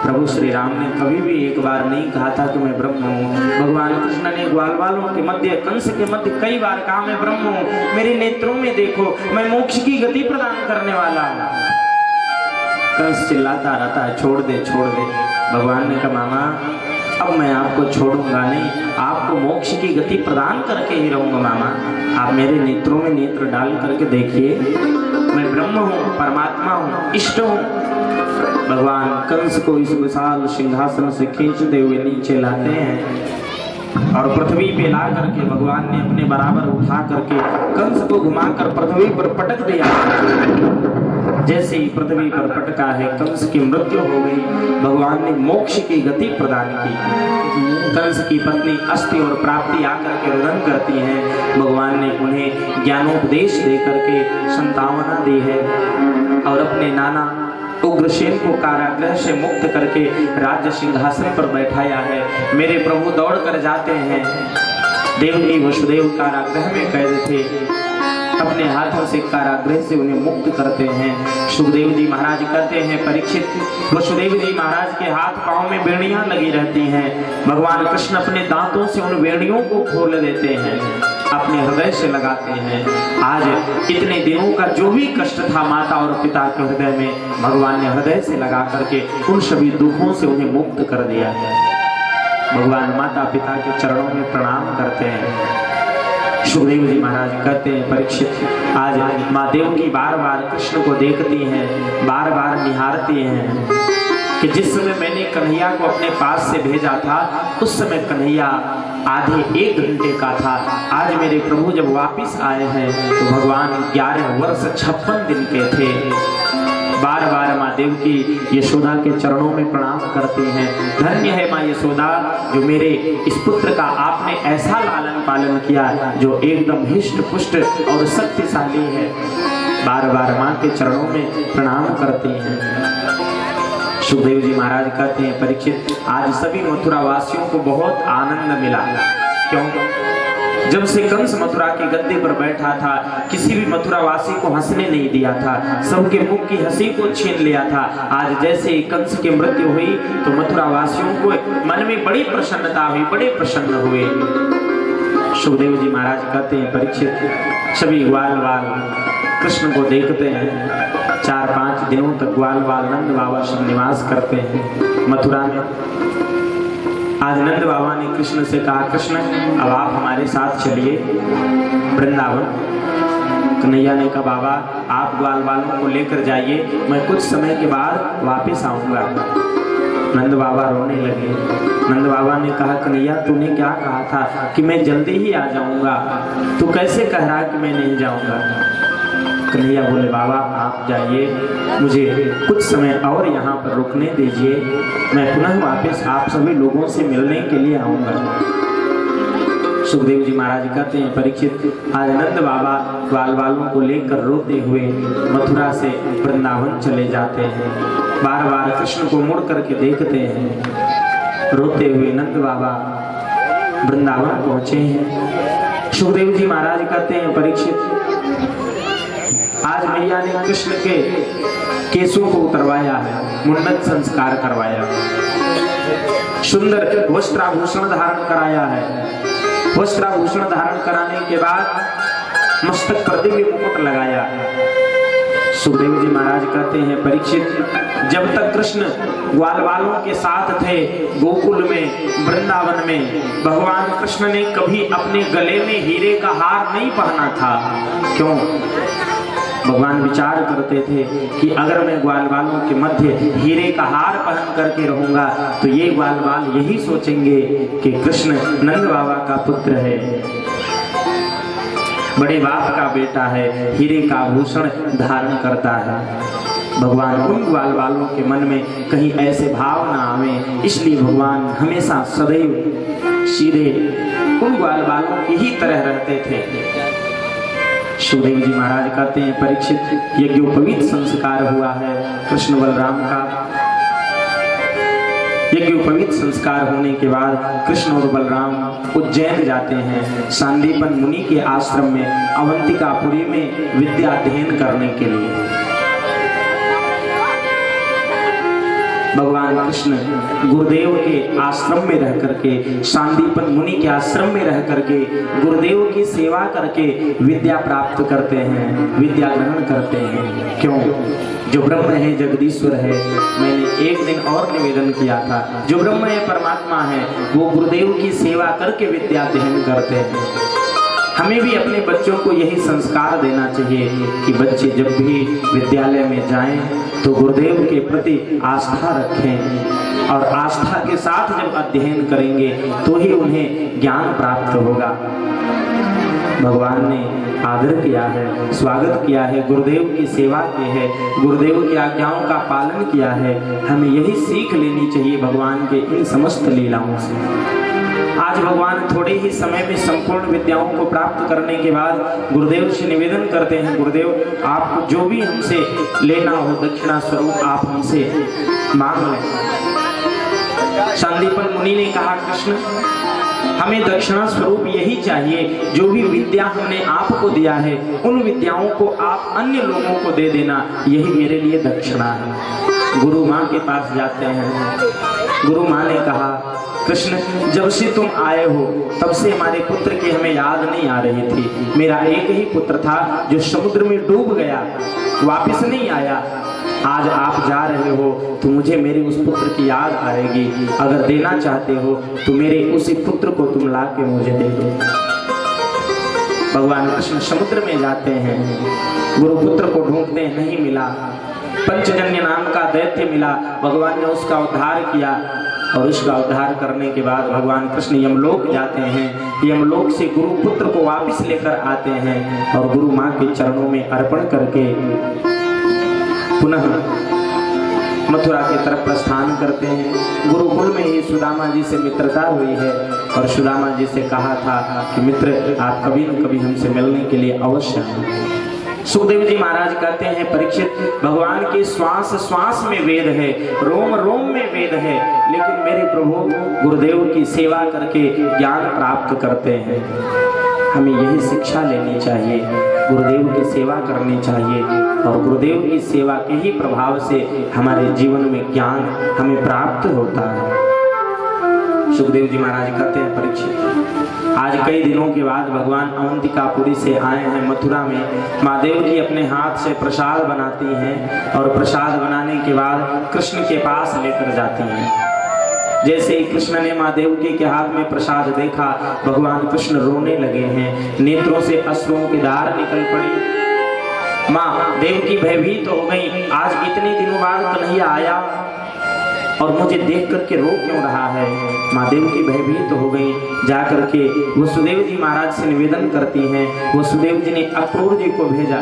प्रभु श्री राम ने कभी भी एक बार नहीं कहा था कि मैं ब्रह्म हूँ। भगवान कृष्ण ने ग्वाल वालों के मध्य, कंस के मध्य कई बार कहा मैं ब्रह्म हूँ, मेरे नेत्रों में देखो, मैं मोक्ष की गति प्रदान करने वाला हूँ। कंस चिल्लाता रहता है छोड़ दे छोड़ दे। भगवान ने कहा मामा अब मैं आपको छोड़ूंगा नहीं, आपको मोक्ष की गति प्रदान करके ही रहूंगा मामा। आप मेरे नेत्रों में नेत्र डाल करके देखिए, मैं ब्रह्म हूँ, परमात्मा हूँ, इष्ट हूँ। भगवान कंस को इस विशाल सिंहासन से खींचते हुए नीचे लाते हैं और पृथ्वी पे ला करके भगवान ने अपने बराबर उठा करके कंस को घुमाकर पृथ्वी पर पटक दिया। जैसे ही पृथ्वी पर पटका है कंस की मृत्यु हो गई। भगवान ने मोक्ष की गति प्रदान की। कंस की पत्नी अस्थि और प्राप्ति आकर के रुदन करती हैं। भगवान ने उन्हें ज्ञानोपदेश दे करके संतावना दी है और अपने नाना उग्रसेन को कारागृह से मुक्त करके राज्य सिंहासन पर बैठाया है। मेरे प्रभु दौड़ कर जाते हैं। देवकी वसुदेव कारागृह में कैद थे, अपने हाथों से कारागृह से उन्हें मुक्त करते हैं। सुखदेव जी महाराज कहते हैं परीक्षित, वसुदेव जी महाराज के हाथ पांव में बेड़ियां लगी रहती हैं। भगवान कृष्ण अपने दांतों से उन बेड़ियों को खोल देते हैं, अपने हृदय से लगाते हैं। आज इतने दिनों का जो भी कष्ट था माता और पिता के हृदय में, भगवान ने हृदय से लगा करके उन सभी दुखों से उन्हें मुक्त कर दिया है। भगवान माता पिता के चरणों में प्रणाम करते हैं। सुखदेव जी महाराज कहते हैं परीक्षित, आज माँ देवकी बार बार कृष्ण को देखती हैं, बार बार निहारती हैं कि जिस समय मैंने कन्हैया को अपने पास से भेजा था उस समय कन्हैया आधे 1 घंटे का था। आज मेरे प्रभु जब वापिस आए हैं तो भगवान 11 वर्ष 56 दिन के थे। बार बार माँ देवकी यशोदा के चरणों में प्रणाम करती हैं। धन्य है माँ यशोदा जो मेरे इस पुत्र का आपने ऐसा लालन पालन किया जो एकदम हिष्ट पुष्ट और शक्तिशाली है। बार बार माँ के चरणों में प्रणाम करती हैं। सुखदेव जी महाराज कहते हैं परीक्षित, आज सभी मथुरा वासियों को बहुत आनंद मिला। क्यों? जब से कंस मथुरा के गद्दे पर बैठा था किसी भी मथुरावासी को हंसने नहीं दिया था, सबके मुख की हंसी को छीन लिया था। आज जैसे कंस की मृत्यु हुई तो मथुरावासियों को मन में बड़ी प्रसन्नता हुई, बड़े प्रसन्न हुए। सुखदेव जी महाराज कहते हैं परीक्षित, सभी ग्वाल वाल कृष्ण को देखते हैं। 4-5 दिनों तक ग्वाल वाल नंद बाबा से निवास करते हैं मथुरा में। आज नंद बाबा ने कृष्ण से कहा, कृष्ण अब आप हमारे साथ चलिए वृंदावन। कन्हैया ने कहा बाबा आप ग्वाल वालों को लेकर जाइए, मैं कुछ समय के बाद वापस आऊंगा। नंद बाबा रोने लगे। नंद बाबा ने कहा कन्हैया तूने क्या कहा था कि मैं जल्दी ही आ जाऊंगा, तू कैसे कह रहा कि मैं नहीं जाऊंगा? कन्हैया बोले बाबा आप जाइए, मुझे कुछ समय और यहाँ पर रुकने दीजिए, मैं पुनः वापस आप सभी लोगों से मिलने के लिए आऊंगा। सुखदेव जी महाराज कहते हैं परीक्षित, आज नंद बाबा ग्वाल वालों को लेकर रोते हुए मथुरा से वृंदावन चले जाते हैं। बार बार कृष्ण को मुड़ करके देखते हैं। रोते हुए नंद बाबा वृंदावन पहुंचे हैं। सुखदेव जी महाराज कहते हैं परीक्षित, आज मैया ने कृष्ण के केसों को उतरवाया है, मुंडन संस्कार करवाया, सुंदर वस्त्राभूषण धारण कराया है। वस्त्राभूषण धारण कराने के बाद मस्तक पर दिव्य मुकुट लगाया। सुखदेव जी महाराज कहते हैं परीक्षित, जब तक कृष्ण ग्वाल वालों के साथ थे गोकुल में वृंदावन में, भगवान कृष्ण ने कभी अपने गले में हीरे का हार नहीं पहना था। क्यों? भगवान विचार करते थे कि अगर मैं ग्वाल वालों के मध्य हीरे का हार पहन करके रहूंगा तो ये ग्वाल वाल यही सोचेंगे कि कृष्ण नंद बाबा का पुत्र है, बड़े बाप का बेटा है, हीरे का आभूषण धारण करता है। भगवान उन ग्वाल वालों के मन में कहीं ऐसे भाव ना आवे, इसलिए भगवान हमेशा सदैव सीधे उन ग्वाल वालों की ही तरह रहते थे। सुखदेव जी महाराज कहते हैं परीक्षित, यज्ञोपवीत संस्कार हुआ है कृष्ण बलराम का। यज्ञोपवीत संस्कार होने के बाद कृष्ण और बलराम उज्जैन जाते हैं सांदीपन मुनि के आश्रम में अवंतिकापुरी में विद्या अध्ययन करने के लिए। भगवान कृष्ण गुरुदेव के आश्रम में रह करके, सांदीपन मुनि के आश्रम में रह करके गुरुदेव की सेवा करके विद्या प्राप्त करते हैं, विद्या ग्रहण करते हैं। क्यों? जो ब्रह्म है जगदीश्वर है। मैंने एक दिन और निवेदन किया था, जो ब्रह्म है परमात्मा है, वो गुरुदेव की सेवा करके विद्या अध्ययन करते हैं। हमें भी अपने बच्चों को यही संस्कार देना चाहिए कि बच्चे जब भी विद्यालय में जाएं तो गुरुदेव के प्रति आस्था रखें, और आस्था के साथ जब अध्ययन करेंगे तो ही उन्हें ज्ञान प्राप्त होगा। भगवान ने आदर किया है, स्वागत किया है, गुरुदेव की सेवा की है, गुरुदेव की आज्ञाओं का पालन किया है। हमें यही सीख लेनी चाहिए भगवान के इन समस्त लीलाओं से। आज भगवान थोड़े ही समय में संपूर्ण विद्याओं को प्राप्त करने के बाद गुरुदेव से निवेदन करते हैं, गुरुदेव आप जो भी हमसे लेना हो दक्षिणा स्वरूप आप हमसे मांग लें। सांदीपन मुनि ने कहा, कृष्ण हमें दक्षिणा स्वरूप यही चाहिए, जो भी विद्या हमने आपको दिया है उन विद्याओं को आप अन्य लोगों को दे देना, यही मेरे लिए दक्षिणा है। गुरु माँ के पास जाते हैं। गुरु माँ ने कहा, कृष्ण जब से तुम आए हो तब से हमारे पुत्र की हमें याद नहीं आ रही थी। मेरा एक ही पुत्र था जो समुद्र में डूब गया, वापस नहीं आया। आज आप जा रहे हो तो मुझे मेरे उस पुत्र की याद आएगी। अगर देना चाहते हो तो मेरे उसी पुत्र को तुम ला के मुझे दे दो। भगवान कृष्ण समुद्र में जाते हैं, गुरुपुत्र को ढूंढते हैं, नहीं मिला। पंचजन्य नाम का दैत्य मिला, भगवान ने उसका उद्धार किया, और उसका उद्धार करने के बाद भगवान कृष्ण यमलोक जाते हैं। यमलोक से गुरुपुत्र को वापस लेकर आते हैं और गुरु माँ के चरणों में अर्पण करके पुनः मथुरा की तरफ प्रस्थान करते हैं। गुरुकुल में ही सुदामा जी से मित्रता हुई है और सुदामा जी से कहा था कि मित्र आप कभी न कभी हमसे मिलने के लिए अवश्य आएं। सुखदेव जी महाराज कहते हैं, परीक्षित भगवान के श्वास श्वास में वेद है, रोम रोम में वेद है, लेकिन मेरे प्रभु गुरुदेव की सेवा करके ज्ञान प्राप्त करते हैं। हमें यही शिक्षा लेनी चाहिए, गुरुदेव की सेवा करनी चाहिए, और गुरुदेव की सेवा के ही प्रभाव से हमारे जीवन में ज्ञान हमें प्राप्त होता है। सुखदेव जी महाराज कहते हैं, परीक्षित आज कई दिनों के बाद भगवान अवंतिकापुरी से आए हैं मथुरा में। माँ देव की अपने हाथ से प्रसाद बनाती हैं और प्रसाद बनाने के बाद कृष्ण के पास लेकर जाती हैं। जैसे ही कृष्ण ने माँ देवकी के हाथ में प्रसाद देखा, भगवान कृष्ण रोने लगे हैं, नेत्रों से अश्रुओं की धार निकल पड़ी। माँ देवकी भयभीत हो गई, आज इतने दिनों बाद कन्हैया आया और मुझे देख करके रो क्यों रहा है। माँ देवकी भयभीत हो गई। जाकर के वसुदेव जी महाराज से निवेदन करती हैं। वसुदेव जी ने अक्रूर जी को भेजा,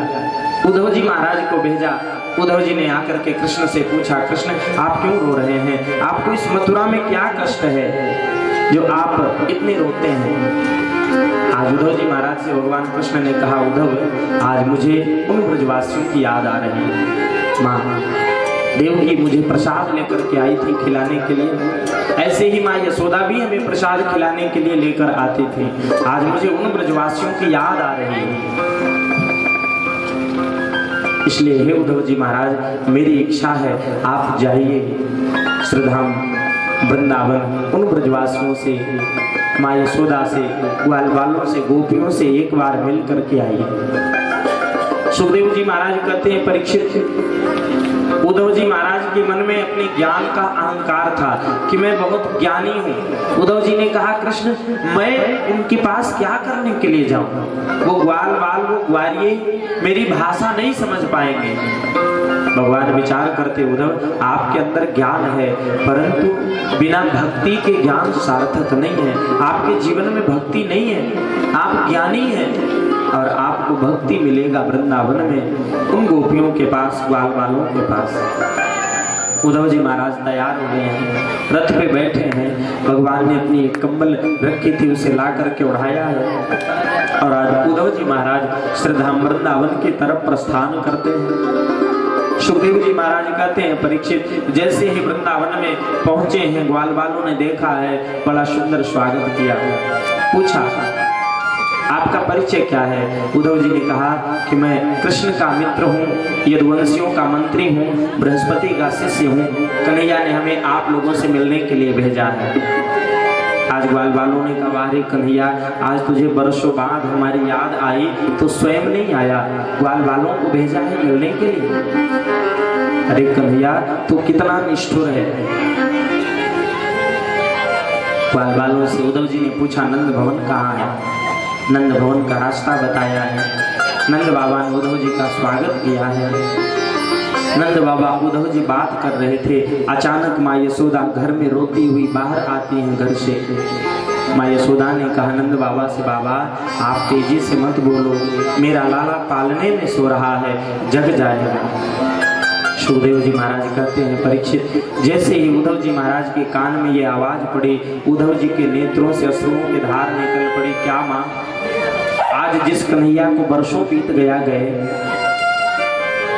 उद्धव जी महाराज को भेजा। उद्धव जी ने आकर के कृष्ण से पूछा, कृष्ण आप क्यों रो रहे हैं? आपको इस मथुरा में क्या कष्ट है जो आप इतने रोते हैं? आज उद्धव जी महाराज से भगवान कृष्ण ने कहा, उद्धव आज मुझे उन ब्रजवासियों की याद आ रही है। माँ देवकी मुझे प्रसाद लेकर के आई थी खिलाने के लिए, ऐसे ही माँ यशोदा भी हमें प्रसाद खिलाने के लिए लेकर आती थी। आज मुझे उन ब्रजवासियों की याद आ रही है। इसलिए हे उद्धव जी महाराज, मेरी इच्छा है आप जाइए श्रीधाम वृंदावन, उन ब्रजवासियों से, माँ यशोदा से, ग्वाल बालों से, गोपियों से एक बार मिल करके आइए। सुखदेव जी महाराज कहते हैं, परीक्षित उद्धव जी महाराज के मन में अपने ज्ञान का अहंकार था कि मैं बहुत ज्ञानी हूँ। उद्धव जी ने कहा, कृष्ण मैं उनके पास क्या करने के लिए जाऊँ? वो ग्वाल बाल, वो ग्वारिये मेरी भाषा नहीं समझ पाएंगे। भगवान विचार करते, उद्धव आपके अंदर ज्ञान है, परंतु बिना भक्ति के ज्ञान सार्थक नहीं है। आपके जीवन में भक्ति नहीं है, आप ज्ञानी हैं और आपको भक्ति मिलेगा वृंदावन में, उन गोपियों के पास, ग्वाल बालों के पास। उद्धव जी महाराज तैयार हो गए हैं, रथ पे बैठे हैं। भगवान ने अपनी एक कंबल रखी थी, उसे ला करके उड़ाया है और आज उद्धव जी महाराज श्रीधाम वृंदावन की तरफ प्रस्थान करते हैं। सुखदेव जी महाराज कहते हैं, परीक्षित जैसे ही वृंदावन में पहुंचे हैं, ग्वाल बालों ने देखा है, बड़ा सुंदर स्वागत किया। पूछा आपका परिचय क्या है? उद्धव जी ने कहा कि मैं कृष्ण का मित्र हूँ, यदुवंशियों का मंत्री हूँ, बृहस्पति का शिष्य हूँ। कन्हैया ने हमें आप लोगों से मिलने के लिए भेजा है। आज ग्वाल वालों ने कहा, अरे कन्हैया, आज तुझे बरसों बाद हमारी याद आई तो स्वयं नहीं आया, ग्वाल वालों को भेजा है मिलने के लिए। अरे कन्हैया, तू कितना निष्ठुर है। ग्वाल वालों से उद्धव जी ने पूछा, नंद भवन कहाँ है? नंद भवन का रास्ता बताया है। नंद बाबा ने उद्धव जी का स्वागत किया है। नंद बाबा उद्धव जी बात कर रहे थे, अचानक माँ यशोदा घर में रोती हुई बाहर आती हैं घर से। माँ यशोदा ने कहा नंद बाबा से, बाबा आप तेजी से मत बोलो, मेरा लाला पालने में सो रहा है, जग जाएगा। सुखदेव जी महाराज कहते हैं, परीक्षित, जैसे ही उद्धव जी महाराज के कान में ये आवाज पड़ी, उद्धव जी के नेत्रों से अश्रुओं की धार निकल पड़ी। क्या माँ, आज जिस कन्हैया को वर्षों बीत गए,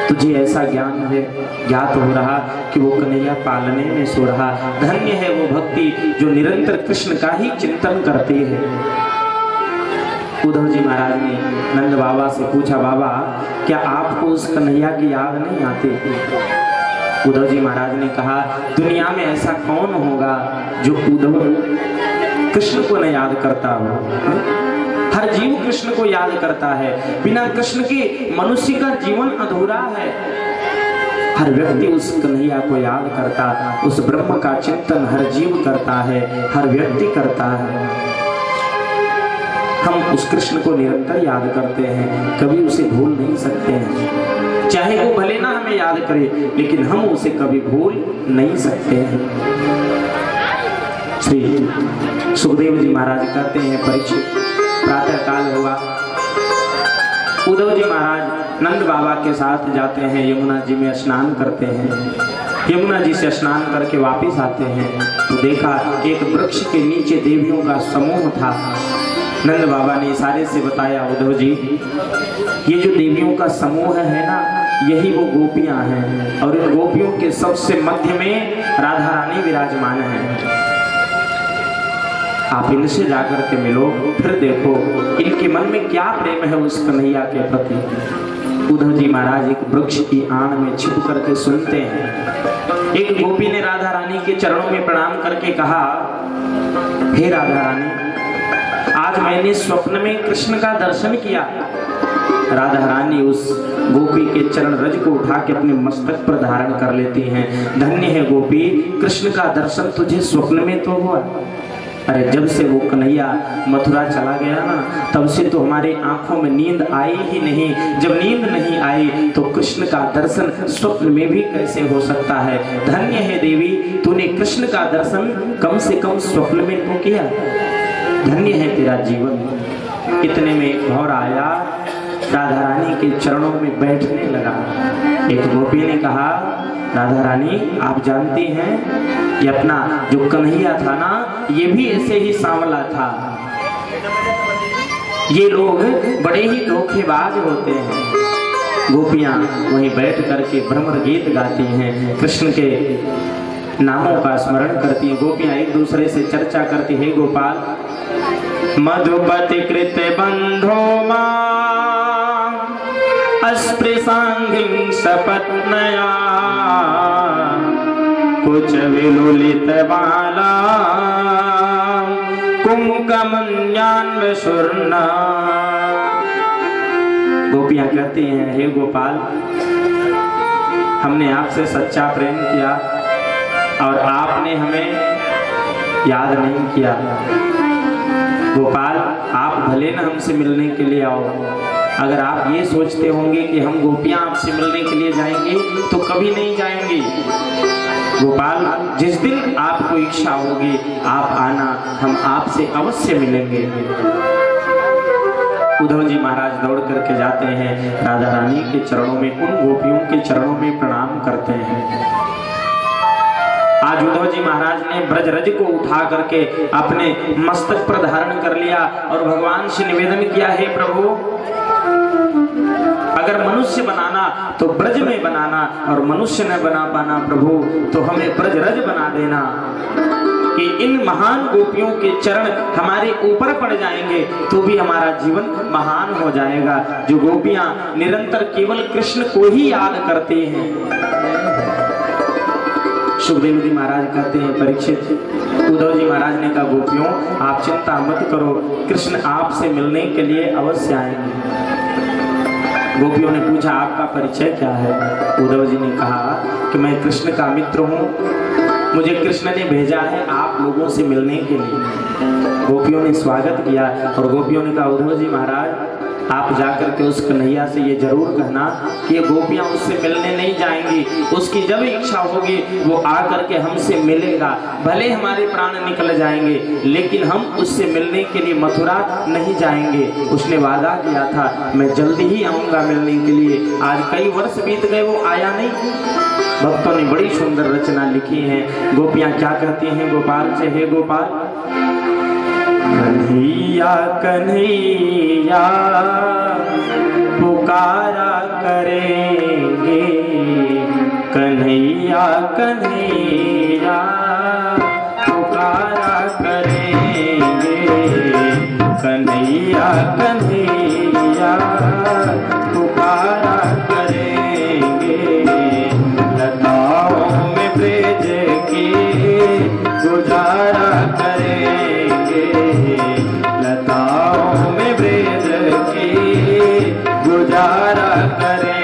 तुझे ऐसा ज्ञान है, ज्ञात हो रहा कि वो कन्हैया पालने में सो रहा। धन्य है वो भक्ति जो निरंतर कृष्ण का ही चिंतन करती है। उद्धव जी महाराज ने नंद बाबा से पूछा, बाबा क्या आपको उस कन्हैया की याद नहीं आती? उद्धव जी महाराज ने कहा, दुनिया में ऐसा कौन होगा जो उद्धव कृष्ण को न याद करता हो? हर जीव कृष्ण को याद करता है, बिना कृष्ण के मनुष्य का जीवन अधूरा है। हर व्यक्ति उस कन्हैया को याद करता, उस ब्रह्म का चिंतन हर जीव करता है, हर व्यक्ति करता है। हम उस कृष्ण को निरंतर याद करते हैं, कभी उसे भूल नहीं सकते हैं। चाहे वो भले ना हमें याद करे, लेकिन हम उसे कभी भूल नहीं सकते हैं। श्री सुखदेव जी महाराज कहते हैं, परीक्षित, प्रातः काल हुआ, उद्धव जी महाराज नंद बाबा के साथ जाते हैं, यमुना जी में स्नान करते हैं। यमुना जी से स्नान करके वापस आते हैं तो देखा एक वृक्ष के नीचे देवियों का समूह था। नंद बाबा ने इशारे से बताया, उद्धव जी, ये जो देवियों का समूह है ना, यही वो गोपियां हैं, और इन गोपियों के सबसे मध्य में राधा रानी विराजमान है। आप इनसे जाकर के मिलो, फिर देखो इनके मन में क्या प्रेम है उस कन्हैया के प्रति। उद्धव जी महाराज एक वृक्ष की आड़ में छिप करके सुनते हैं। एक गोपी ने राधा रानी के चरणों में प्रणाम करके कहा, हे राधा रानी, आज मैंने स्वप्न में कृष्ण का दर्शन किया। राधा रानी उस गोपी के चरण रज को उठा के अपने मस्तक पर धारण कर लेती हैं। धन्य है गोपी, कृष्ण का दर्शन तुझे स्वप्न में तो हुआ। अरे जब से वो कन्हैया मथुरा चला गया ना, तब से तो हमारे आंखों में नींद आई ही नहीं। जब नींद नहीं आई तो कृष्ण का दर्शन स्वप्न में भी कैसे हो सकता है। धन्य है देवी, तूने कृष्ण का दर्शन कम से कम स्वप्न में तो किया। धन्य है तेरा जीवन। इतने में एक भौर आया, राधा रानी के चरणों में बैठने लगा। एक गोपी ने कहा, राधा रानी, आप जानती हैं ये अपना जो कन्हैया था ना, ये भी ऐसे ही सांवला था। ये लोग बड़े ही धोखेबाज होते हैं। गोपियां वहीं बैठ करके भ्रमर गीत गाती हैं, कृष्ण के नामों का स्मरण करती हैं। गोपियां एक दूसरे से चर्चा करती, हे गोपाल, मधुपति कृत बंधो अस्पृशांगिं सपत्नया कुछ विलुलित बाला कुंकमन्यान्व सुर्णा। गोपियां कहती हैं, हे गोपाल, हमने आपसे सच्चा प्रेम किया और आपने हमें याद नहीं किया। गोपाल, आप भले न हमसे मिलने के लिए आओ, अगर आप ये सोचते होंगे कि हम गोपियां आपसे मिलने के लिए जाएंगे तो कभी नहीं जाएंगे। गोपाल, जिस दिन आपको इच्छा होगी आप आना, हम आपसे अवश्य मिलेंगे। उद्धव जी महाराज दौड़ करके जाते हैं, राधा रानी के चरणों में, उन गोपियों के चरणों में प्रणाम करते हैं। आज उद्धव जी महाराज ने ब्रजरज को उठा करके अपने मस्तक पर धारण कर लिया और भगवान से निवेदन किया, हे प्रभु, अगर मनुष्य बनाना तो ब्रज में बनाना, और मनुष्य न बना पाना प्रभु तो हमें ब्रजरज बना देना। कि इन महान गोपियों के चरण हमारे ऊपर पड़ जाएंगे तो भी हमारा जीवन महान हो जाएगा। जो गोपियां निरंतर केवल कृष्ण को ही याद करते हैं। सुखदेव जी महाराज कहते हैं परीक्षित, उद्धव जी महाराज ने कहा गोपियों आप चिंता मत करो, कृष्ण आपसे मिलने के लिए अवश्य आएंगे। गोपियों ने पूछा आपका परिचय क्या है? उद्धव जी ने कहा कि मैं कृष्ण का मित्र हूँ, मुझे कृष्ण ने भेजा है आप लोगों से मिलने के लिए। गोपियों ने स्वागत किया और गोपियों ने कहा उद्धव जी महाराज आप जाकर के उस कन्हैया से ये जरूर कहना कि ये गोपियां उससे मिलने नहीं जाएंगी, उसकी जब इच्छा होगी वो आकर के हमसे मिलेगा, भले हमारे प्राण निकल जाएंगे लेकिन हम उससे मिलने के लिए मथुरा नहीं जाएंगे। उसने वादा किया था मैं जल्दी ही आऊंगा मिलने के लिए। आज कई वर्ष बीत गए वो आया नहीं। भक्तों ने बड़ी सुंदर रचना लिखी है। गोपियां क्या कहती हैं गोपाल से, हे गोपाल कन्हैया कन्हैया पुकारा करेंगे, कन्हैया कन्हैया पुकारा करेंगे, कन्हैया कन्हैया पुकारा करेंगे। लताओं में ब्रज की गुजारा करेंगे, लताओं में ब्रज की गुजारा करेंगे।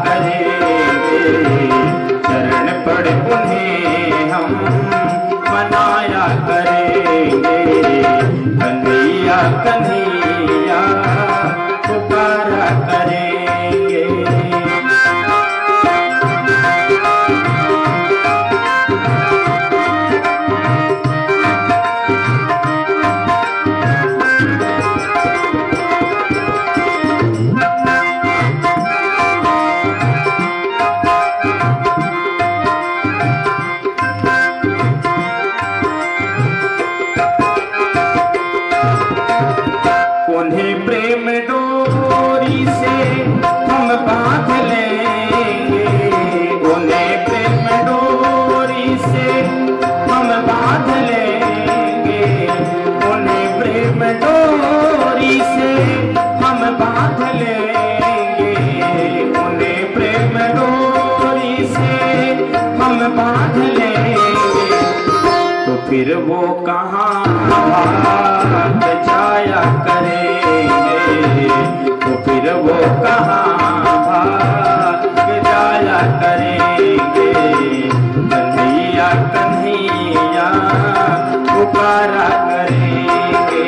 करेंगे, चरण पड़ उन्हें हम मनाया करेंगे। कन्हैया कन्हैया पुकारा करेंगे। उन्हें प्रेम डोरी से हम बांध लेंगे, उन्हें प्रेम डोरी से हम बांध लेंगे, उन्हें प्रेम डोरी से हम बांध लेंगे, उन्हें प्रेम डोरी से हम बांध लेंगे। तो फिर वो कहाँ भाग जाया करेंगे, तो फिर वो कहाँ भाग जाया करेंगे। कन्हैया कन्हैया पुकारा करेंगे।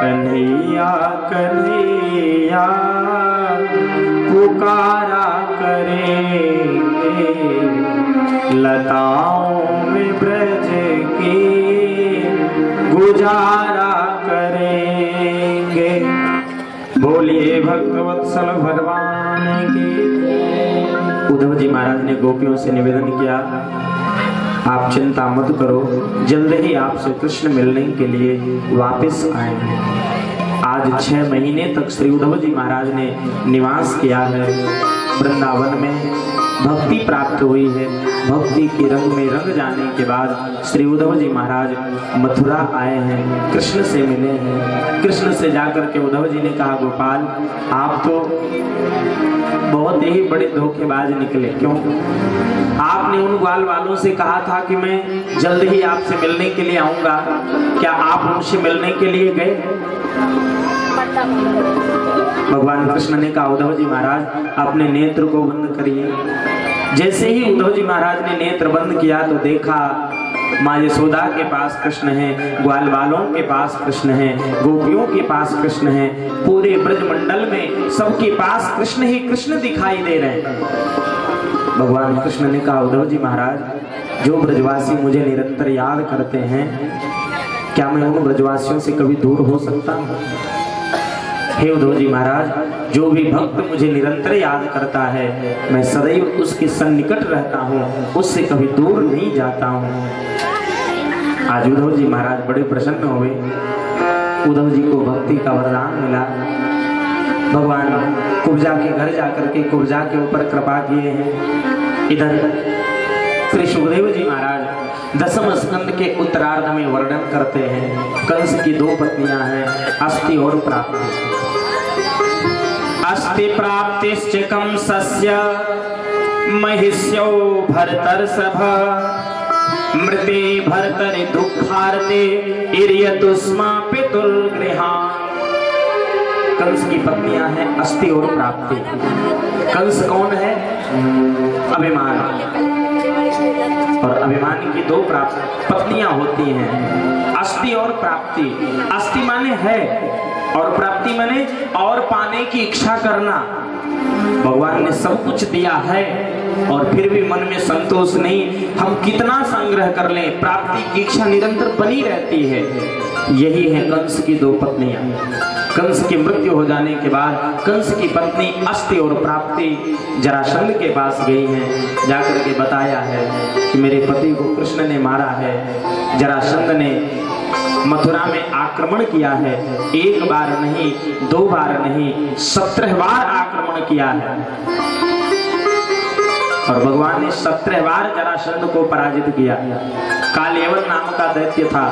कन्हैया कन्हैया पुकारा करेंगे, लताओं में ब्रज की गुजारा करेंगे। बोलिए भक्तवत्सल भगवान की। उद्धव जी महाराज ने गोपियों से निवेदन किया, आप चिंता मत करो, जल्द ही आपसे कृष्ण मिलने के लिए वापस आएंगे। आज 6 महीने तक श्री उद्धव जी महाराज ने निवास किया है वृंदावन में, भक्ति प्राप्त हुई है। भक्ति के रंग में रंग जाने के बाद श्री उद्धव जी महाराज मथुरा आए हैं, कृष्ण से मिले हैं। कृष्ण से जाकर के उद्धव जी ने कहा, गोपाल आप तो बहुत ही बड़े धोखेबाज निकले। क्यों? आपने उन ग्वाल वालों से कहा था कि मैं जल्द ही आपसे मिलने के लिए आऊंगा, क्या आप उनसे मिलने के लिए गए? भगवान कृष्ण ने कहा, उद्धव जी महाराज अपने नेत्र को बंद करिए। जैसे ही उद्धव जी महाराज ने नेत्र बंद किया तो देखा माँ यशोदा के पास कृष्ण है, ग्वाल वालों के पास कृष्ण है, गोपियों के पास कृष्ण है, पूरे ब्रजमंडल में सबके पास कृष्ण ही कृष्ण दिखाई दे रहे हैं। भगवान कृष्ण ने कहा, उद्धव जी महाराज जो ब्रजवासी मुझे निरंतर याद करते हैं, क्या मैं उन ब्रजवासियों से कभी दूर हो सकता हूँ? हे उद्धव जी महाराज, जो भी भक्त मुझे निरंतर याद करता है मैं सदैव उसके सन्निकट रहता हूँ, उससे कभी दूर नहीं जाता हूँ। आज उद्धव जी महाराज बड़े प्रसन्न हुए। उद्धव जी को भक्ति का वरदान मिला। भगवान कुब्जा के घर जाकर के कुब्जा के ऊपर कृपा किए हैं। इधर श्री सुखदेव जी महाराज दसम स्कंद के उत्तरार्ध में वर्णन करते हैं। कंस की 2 पत्नियां हैं, अस्ति और प्राप्ति। अस्ति प्राप्तिश्च कंसस्य महिष्यो भर्तर्षभ, मृते भर्तरि दुःखार्ते इर्यतुस्मा पितुल गृहान। कंस की पत्नियां हैं अस्थि और प्राप्ति। कंस कौन है? अभिमान। और अभिमान की दो पत्नियां होती हैं, अस्थि और प्राप्ति। अस्थि माने है और प्राप्ति माने और पाने की इच्छा करना। भगवान ने सब कुछ दिया है और फिर भी मन में संतोष नहीं। हम कितना संग्रह कर लें, प्राप्ति की इच्छा निरंतर बनी रहती है। यही है कंस की दो पत्नियां। कंस की मृत्यु हो जाने के बाद कंस की पत्नी अस्थि और प्राप्ति जरासंध के पास गई हैं। जाकर के बताया है कि मेरे पति को कृष्ण ने मारा है। जरासंध ने मथुरा में आक्रमण किया है, एक बार नहीं, दो बार नहीं, 17 बार आक्रमण किया है और भगवान ने 17 बार जरासंध को पराजित किया। कालयवन नाम का दैत्य था,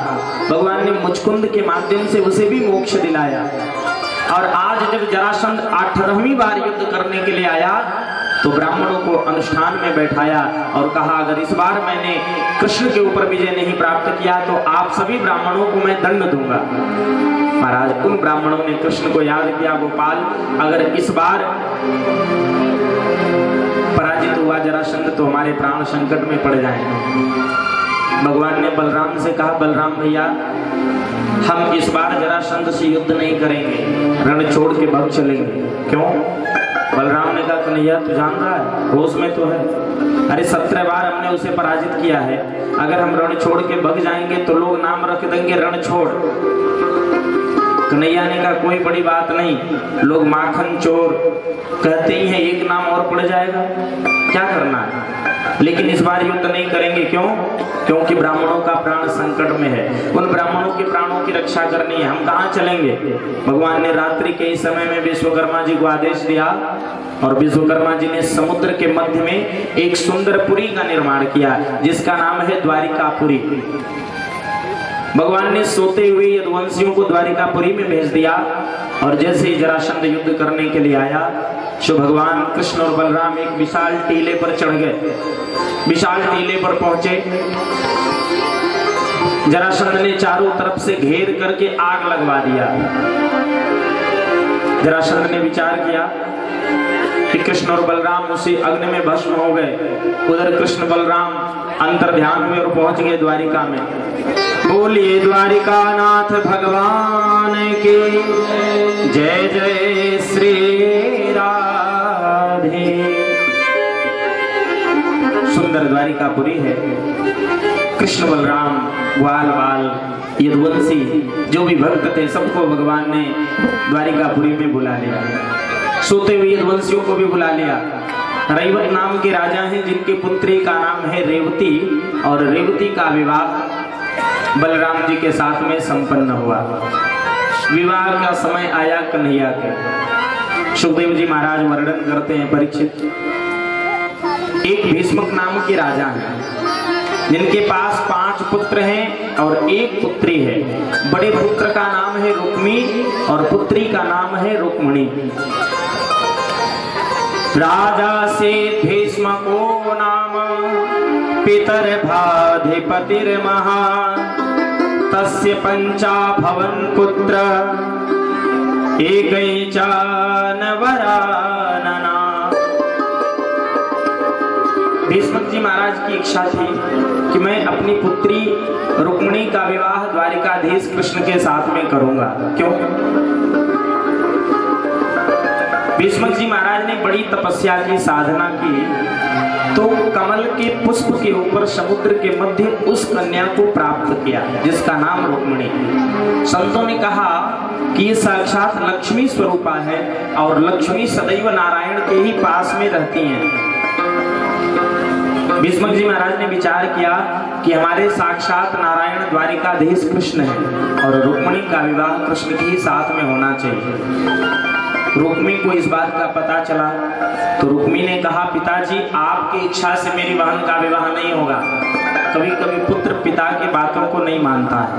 भगवान ने मुचकुंद के माध्यम से उसे भी मोक्ष दिलाया। और आज जब जरासंध 18वीं बार युद्ध करने के लिए आया तो ब्राह्मणों को अनुष्ठान में बैठाया और कहा, अगर इस बार मैंने कृष्ण के ऊपर विजय नहीं प्राप्त किया तो आप सभी ब्राह्मणों को मैं दंड दूंगा। महाराज उन ब्राह्मणों ने कृष्ण को याद किया, गोपाल अगर इस बार पराजित हुआ जरासंध तो हमारे प्राण संकट में पड़ जाएंगे। भगवान ने बलराम से कहा, बलराम भैया हम इस बार जरासंध से युद्ध नहीं करेंगे, रण छोड़ के भाग चलेंगे। क्यों? बलराम ने कहा, कन्हैया तू जान रहा है, होश में तो है, अरे 17 बार हमने उसे पराजित किया है, अगर हम रण छोड़ के भाग जाएंगे तो लोग नाम रख देंगे रण छोड़। कन्हैया ने कहा कोई बड़ी बात नहीं, लोग माखन चोर कहते ही हैं, एक नाम और पड़ जाएगा, क्या करना है। लेकिन इस बार युद्ध नहीं करेंगे। क्यों? क्योंकि ब्राह्मणों का प्राण संकट में है, उन ब्राह्मणों के प्राणों की रक्षा करनी है। हम कहाँ चलेंगे? भगवान ने रात्रि के इस समय में विश्वकर्मा जी को आदेश दिया और विश्वकर्मा जी ने समुद्र के मध्य में एक सुंदर पुरी का निर्माण किया जिसका नाम है द्वारिकापुरी। भगवान ने सोते हुए यदुवंशियों को द्वारिकापुरी में भेज दिया और जैसे ही जरासंध युद्ध करने के लिए आया सो भगवान कृष्ण और बलराम एक विशाल टीले पर चढ़ गए। विशाल टीले पर पहुंचे, जरासंध ने चारों तरफ से घेर करके आग लगवा दिया। जरासंध ने विचार किया कि कृष्ण और बलराम उसी अग्नि में भस्म हो गए। उधर कृष्ण बलराम अंतर ध्यान में और पहुंच गए द्वारिका में। बोलिए द्वारिका नाथ भगवान के जय जय श्री राधे। सुंदर द्वारिकापुरी है। कृष्ण बलराम ग्वाल बाल यदुवंशी जो भी भक्त थे सबको भगवान ने द्वारिकापुरी में बुला लिया। सोते हुए यदुवंशियों को भी बुला लिया। रैवत नाम के राजा हैं जिनकी पुत्री का नाम है रेवती और रेवती का विवाह बलराम जी के साथ में संपन्न हुआ। विवाह का समय आया कन्हैया के। सुखदेव जी महाराज वर्णन करते हैं, परीक्षित एक भीष्मक नाम के राजा हैं जिनके पास 5 पुत्र हैं और एक पुत्री है। बड़े पुत्र का नाम है रुक्मी और पुत्री का नाम है रुक्मणी। राजा से भीष्मको नाम पितर्भाधिपतिर्महान् तस्य 5 भवन पुत्र एकैचा नवरानना। भीष्मक जी महाराज की इच्छा थी कि मैं अपनी पुत्री रुक्मिणी का विवाह द्वारिकाधीश कृष्ण के साथ में करूंगा। क्यों? भीष्मक जी महाराज ने बड़ी तपस्या की, साधना की तो कमल के पुष्प के ऊपर समुद्र के मध्य उस कन्या को प्राप्त किया जिसका नाम रुक्मिणी। संतों ने कहा कि ये साक्षात लक्ष्मी स्वरूपा है और लक्ष्मी सदैव नारायण के ही पास में रहती हैं। भीष्मक जी महाराज ने विचार किया कि हमारे साक्षात नारायण द्वारिकाधीश कृष्ण है और रुक्मिणी का विवाह कृष्ण के ही साथ में होना चाहिए। रुक्मी को इस बात का पता चला तो रुक्मी ने कहा, पिताजी आपकी इच्छा से मेरी बहन का विवाह नहीं होगा। कभी कभी पुत्र पिता की बातों को नहीं मानता है।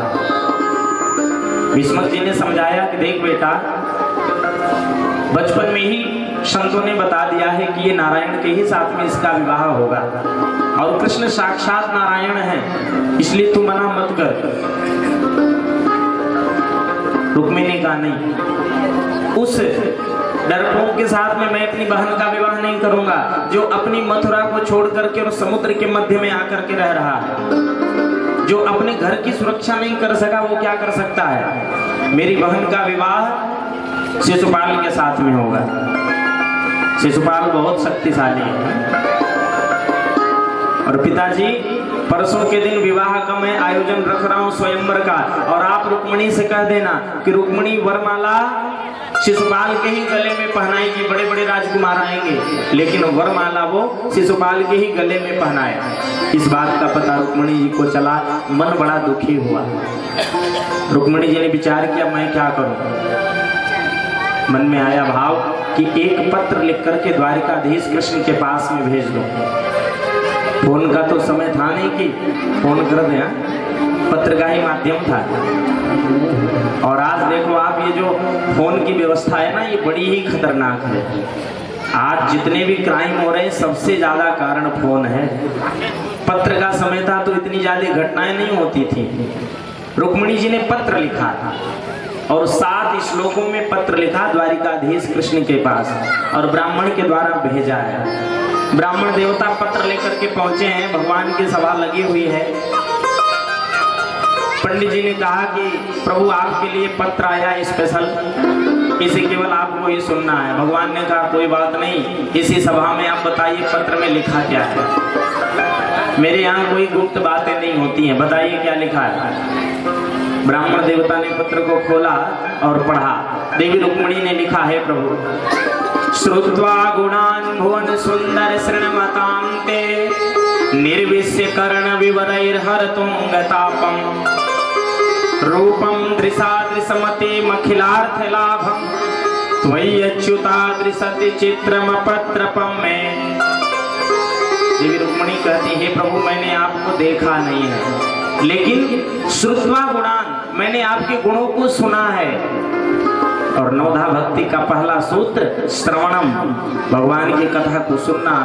भीष्मक जी ने समझाया कि देख बेटा, बचपन में ही संतों ने बता दिया है कि ये नारायण के ही साथ में इसका विवाह होगा और कृष्ण साक्षात नारायण है, इसलिए तू मना मत कर। रुक्मिणी का नहीं, उस डरपोक के साथ में मैं अपनी बहन का विवाह नहीं करूंगा जो अपनी मथुरा को छोड़ करके और समुद्र के मध्य में आकर के रह रहा है। जो अपने घर की सुरक्षा नहीं कर सका वो क्या कर सकता है। मेरी बहन का विवाह शिशुपाल के साथ में होगा। शिशुपाल बहुत शक्तिशाली है। और पिताजी परसों के दिन विवाह का मैं आयोजन रख रहा हूं स्वयंवर का, और आप रुक्मिणी से कह देना कि रुक्मिणी वरमाला शिशुपाल के ही गले में पहनाएगी। बड़े बड़े राजकुमार आएंगे लेकिन वरमाला वो शिशुपाल के ही गले में पहनाए। इस बात का पता रुक्मिणी जी को चला, मन बड़ा दुखी हुआ। रुक्मिणी जी ने विचार किया मैं क्या करूं। मन में आया भाव कि एक पत्र लिख करके द्वारिकाधीश कृष्ण के पास में भेज दो। फोन का तो समय था नहीं कि फोन कर दें, पत्र का ही माध्यम था। और आज देखो आप, ये जो फोन की व्यवस्था है ना, ये बड़ी ही खतरनाक है। आज जितने भी क्राइम हो रहे हैं सबसे ज्यादा कारण फोन है। पत्र का समय था तो इतनी ज्यादा घटनाएं नहीं होती थी। रुक्मिणी जी ने पत्र लिखा था और 7 श्लोकों में पत्र लिखा द्वारिकाधीश कृष्ण के पास और ब्राह्मण के द्वारा भेजा है। ब्राह्मण देवता पत्र लेकर के पहुंचे हैं, भगवान की सभा लगी हुई है। पंडित जी ने कहा कि प्रभु आपके लिए पत्र आया स्पेशल, इसे केवल आपको ही सुनना है। भगवान ने कहा कोई बात नहीं, इसी सभा में आप बताइए पत्र में लिखा क्या है। मेरे यहाँ कोई गुप्त बातें नहीं होती हैं, बताइए क्या लिखा है। ब्राह्मण देवता ने पत्र को खोला और पढ़ा। देवी रुक्मिणी ने लिखा है, प्रभु श्रुत्वा गुणान् भुवन सुंदर श्रृणमतान्ते निर्विश्य कर्ण विवरैर्हरतुं गतापम् रूपं दृशादृशमते मखिलार्थ लाभं त्वय्यच्युतादृशति चित्रमपत्रपं में। देवी रुक्मिणी कहती है प्रभु मैंने आपको देखा नहीं है, लेकिन श्रुत्वा गुणान्, मैंने आपके गुणों को सुना है। और नवधा भक्ति का पहला सूत्र श्रवणम, भगवान की कथा को सुनना।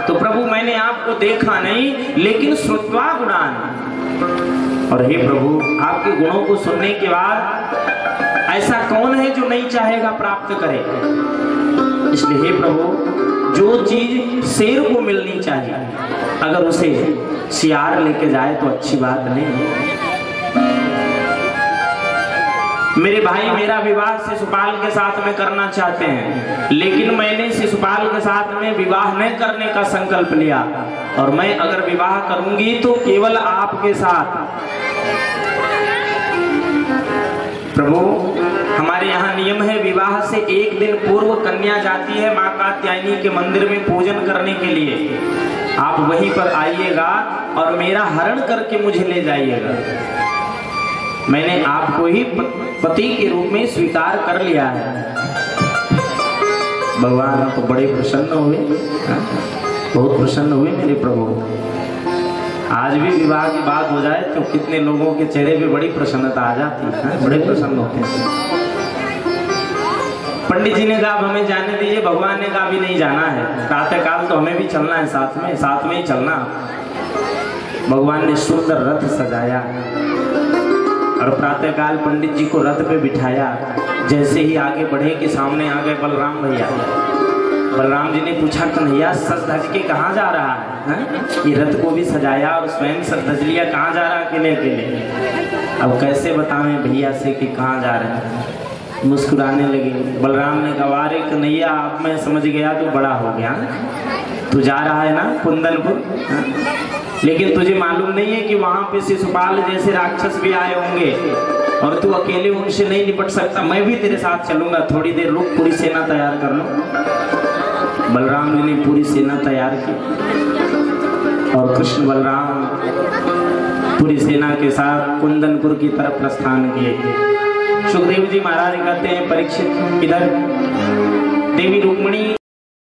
तो प्रभु मैंने आपको देखा नहीं लेकिन श्रुत्वा गुणान्। और हे प्रभु आपके गुणों को सुनने के बाद ऐसा कौन है जो नहीं चाहेगा प्राप्त करे। इसलिए हे प्रभु जो चीज शेर को मिलनी चाहिए अगर उसे सियार लेके जाए तो अच्छी बात नहीं। मेरे भाई मेरा विवाह शिशुपाल के साथ में करना चाहते हैं, लेकिन मैंने शिशुपाल के साथ में विवाह नहीं करने का संकल्प लिया और मैं अगर विवाह करूंगी तो केवल आपके साथ। प्रभु हमारे यहाँ नियम है विवाह से एक दिन पूर्व कन्या जाती है माँ कात्यायनी के मंदिर में पूजन करने के लिए। आप वहीं पर आइएगा और मेरा हरण करके मुझे ले जाइएगा। मैंने आपको ही पति के रूप में स्वीकार कर लिया है। भगवान तो बड़े प्रसन्न हुए, बहुत प्रसन्न हुए मेरे प्रभु। आज भी विवाह की बात हो जाए तो कितने लोगों के चेहरे पे बड़ी प्रसन्नता आ जाती है, बड़े प्रसन्न होते हैं। पंडित जी ने कहा हमें जाने दीजिए, भगवान ने कहा अभी नहीं जाना है, प्रातः काल तो हमें भी चलना है, साथ में ही चलना। भगवान ने सुंदर रथ सजाया और प्रातःकाल पंडित जी को रथ पे बिठाया। जैसे ही आगे बढ़े कि सामने आ गए बलराम भैया। बलराम जी ने पूछा कन्हैया सज धज के कहाँ जा रहा है? ये रथ को भी सजाया और स्वयं सज धज लिया, कहाँ जा रहा है अकेले अकेले? अब कैसे बतावें भैया से कि कहाँ जा रहे हैं। मुस्कुराने लगे। बलराम ने कहा अरे कन्हैया अब मैं समझ गया तू बड़ा हो गया, तू जा रहा है ना कुंदनपुर, लेकिन तुझे मालूम नहीं है कि वहां पे शिशुपाल जैसे राक्षस भी आए होंगे और तू अकेले उनसे नहीं निपट सकता। मैं भी तेरे साथ चलूंगा, थोड़ी देर रुक, पूरी सेना तैयार कर लो। बलराम जी ने पूरी सेना तैयार की और कृष्ण बलराम पूरी सेना के साथ कुंदनपुर की तरफ प्रस्थान किए। सुखदेव जी महाराज कहते हैं परीक्षित इधर देवी रुक्मिणी